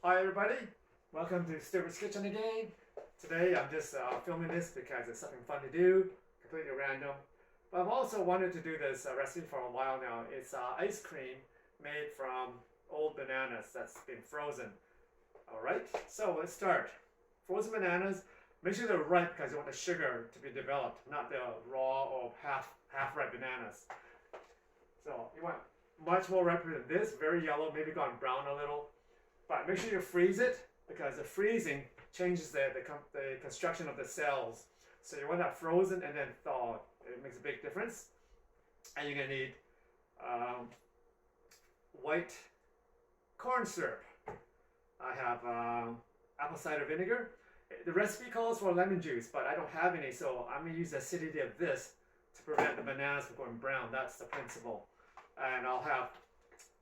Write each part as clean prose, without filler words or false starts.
Hi everybody, welcome to Stuart's Kitchen again. Today I'm just filming this because it's something fun to do, completely random. But I've also wanted to do this recipe for a while now. It's ice cream made from old bananas that's been frozen. Alright, so let's start. Frozen bananas, make sure they're ripe because you want the sugar to be developed, not the raw or half-ripe bananas. So you want much more ripe than this, very yellow, maybe gone brown a little. But make sure you freeze it because the freezing changes the construction of the cells. So you want that frozen and then thawed. It makes a big difference. And you're going to need white corn syrup. I have apple cider vinegar. The recipe calls for lemon juice, but I don't have any, so I'm going to use the acidity of this to prevent the bananas from going brown. That's the principle. And I'll have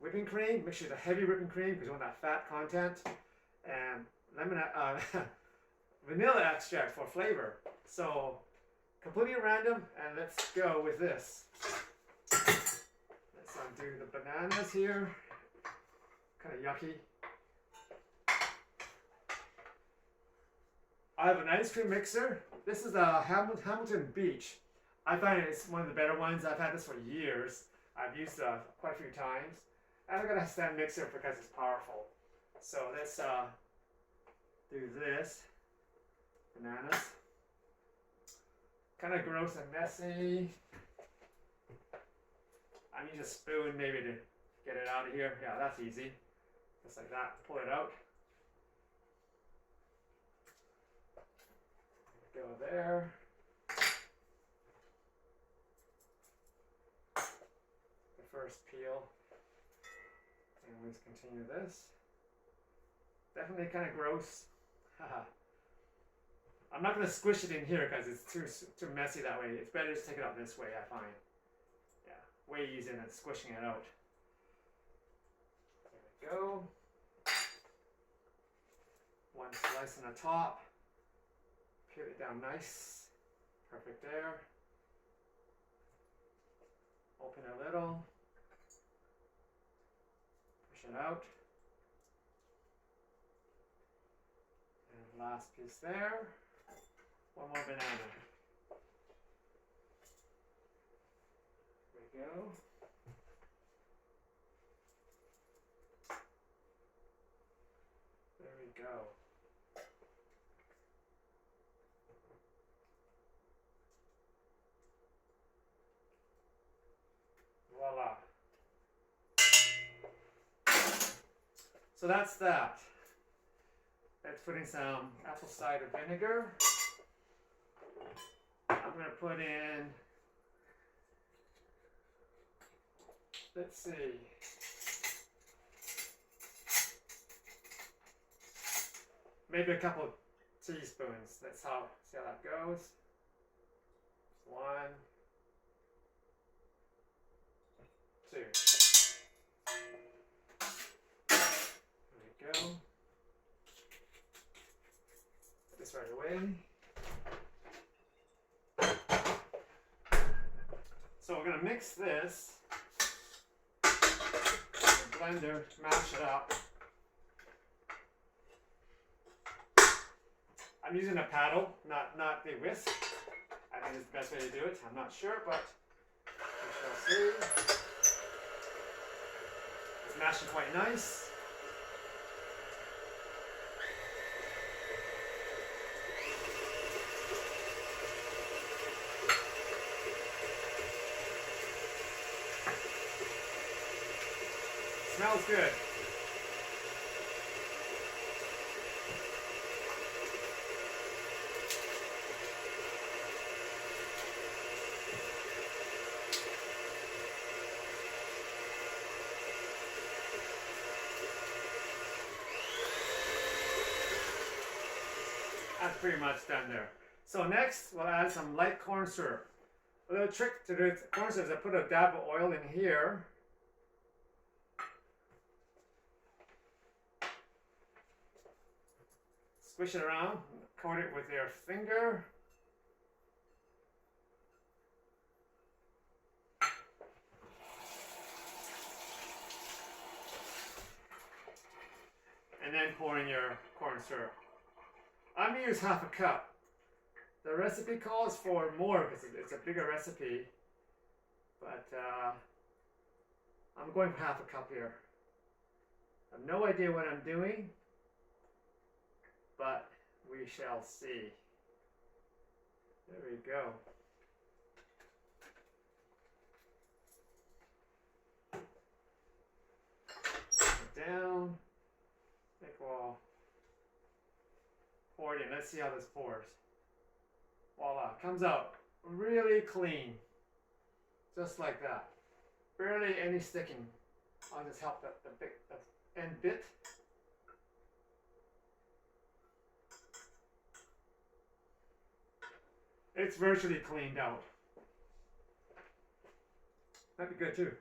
whipping cream, make sure it's a heavy whipping cream because you want that fat content, and vanilla extract for flavor. So completely random, and let's go with this. Let's undo the bananas here. Kind of yucky. I have an ice cream mixer. This is a Hamilton Beach. I find it's one of the better ones. I've had this for years. I've used it quite a few times. And I'm going to stand mixer because it's powerful. So let's do this. Bananas. Kind of gross and messy. I'm using a spoon maybe to get it out of here. Yeah, that's easy. Just like that. Pull it out. Go there. The first peel. And let's continue this. Definitely kind of gross. I'm not going to squish it in here because it's too messy that way. It's better to take it out this way, I find. Yeah, way easier than squishing it out. There we go. One slice on the top. Peel it down nice. Perfect there. Open a little. Push it out. And last piece there. One more banana. There we go. There we go. Voila. So that's that. Let's put in some apple cider vinegar. I'm going to put in, let's see, maybe a couple teaspoons. Let's see how that goes. 1, 2. There we go. Put this right away. So we're going to mix this in the blender, mash it up. I'm using a paddle, not the whisk. I think it's the best way to do it. I'm not sure, but we shall see. It's mashing quite nice. Smells good. That's pretty much done there. So next, we'll add some light corn syrup. A little trick to the corn syrup is I put a dab of oil in here. Squish it around, coat it with your finger. and then pour in your corn syrup. I'm going to use half a cup. The recipe calls for more because it's a bigger recipe, but I'm going for half a cup here. I have no idea what I'm doing, but we shall see. There we go. Down. I think we'll pour it in. Let's see how this pours. Voila, comes out really clean. Just like that. Barely any sticking. I'll just help the end bit. It's virtually cleaned out. That'd be good too.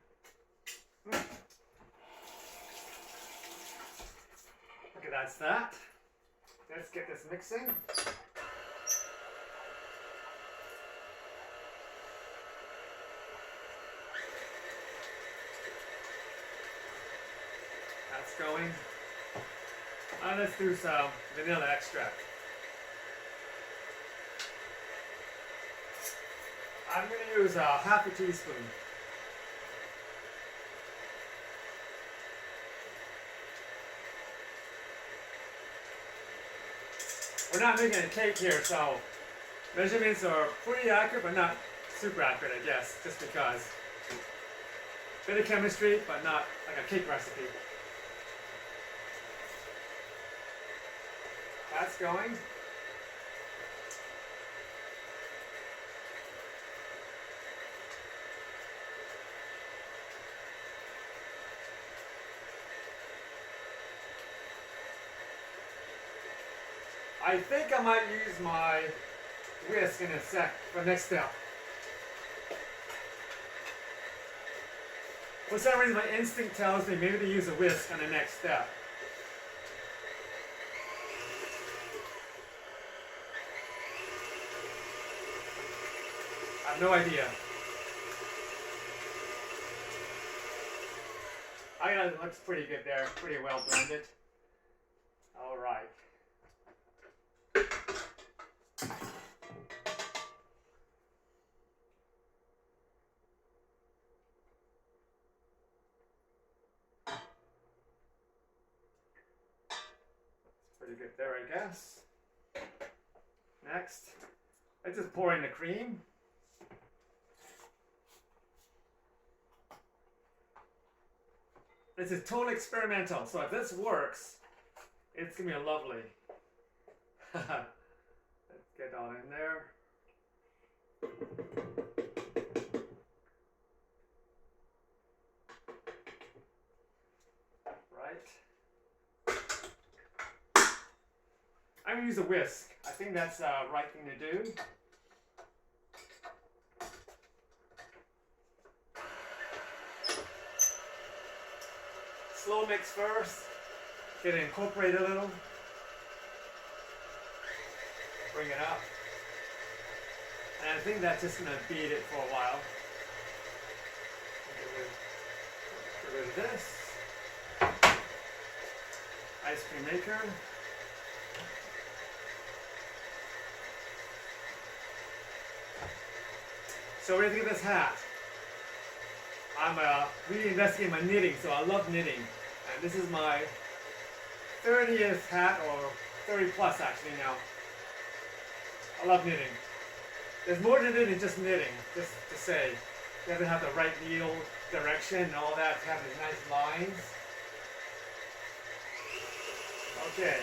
Okay, that's that. Let's get this mixing. That's going. Let's do some vanilla extract. I'm going to use half a teaspoon. We're not making a cake here, so measurements are pretty accurate, but not super accurate, I guess, just because. Bit of chemistry, but not like a cake recipe. That's going. I think I might use my whisk in a sec for the next step. For some reason, my instinct tells me maybe to use a whisk on the next step. I have no idea. I know it looks pretty good there, pretty well blended. All right. Pretty good there, I guess. Next, let's just pour in the cream. This is totally experimental, so if this works, it's gonna be lovely. Let's get all in there. Right. I'm gonna use a whisk. I think that's the right thing to do. Slow mix first. Get it incorporated a little. Bring it up. And I think that's just gonna beat it for a while. Get rid of this. Ice cream maker. So what do you think of this hat? I'm really investigating my knitting, so I love knitting. And this is my 30th hat, or 30 plus actually now. I love knitting. There's more to it than just knitting, just to say. You have to have the right needle direction and all that to have these nice lines. Okay.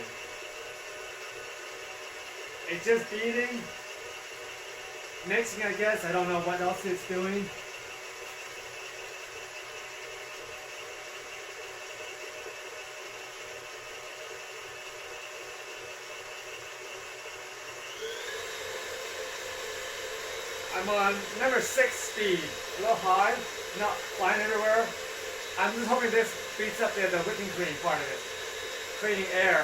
It's just beating. Mixing, I guess. I don't know what else it's doing. I'm on number 6 speed, a little high, not flying everywhere. I'm just hoping this beats up the whipping cream part of it, creating air.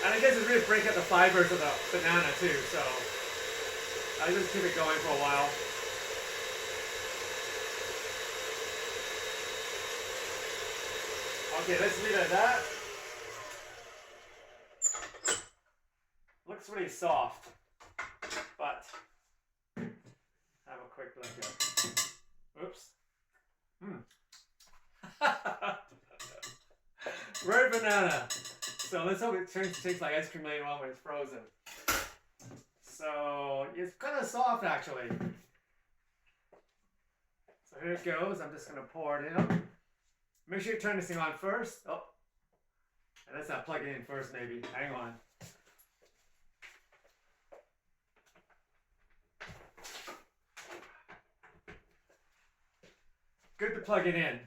And I guess it's really break up the fibers of the banana too, so I just keep it going for a while. Okay, let's leave it at that. Looks really soft, but have a quick look here. Oops. Red banana. So let's hope it tastes like ice cream later on when it's frozen. So it's kind of soft actually. So here it goes. I'm just going to pour it in. Make sure you turn this thing on first. Oh, and let's not plug it in first maybe. Hang on. Good to plug it in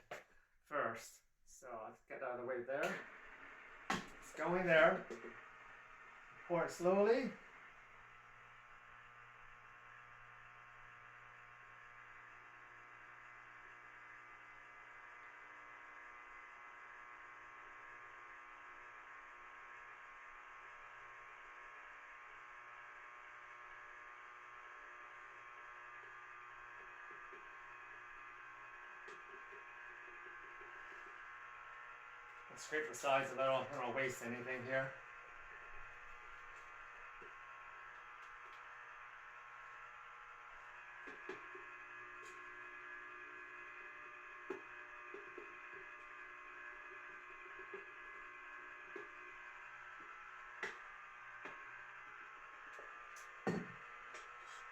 first. So let's get out of the way there. It's going there. Pour it slowly. Scrape the sides a little. I don't want to waste anything here.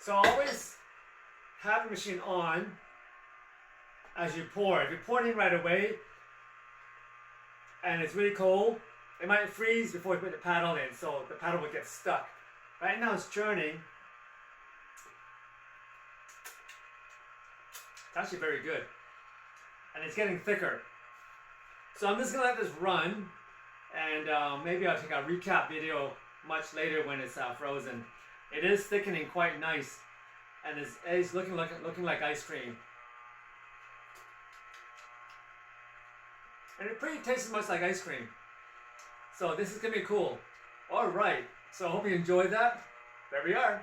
So always have the machine on as you pour. If you pour it in right away and it's really cold, it might freeze before you put the paddle in, so the paddle will get stuck. Right now it's churning. It's actually very good. And it's getting thicker. So I'm just going to let this run, and maybe I'll take a recap video much later when it's frozen. It is thickening quite nice, and it's looking like ice cream. And it pretty tastes much like ice cream. So this is going to be cool. Alright, so I hope you enjoyed that. There we are.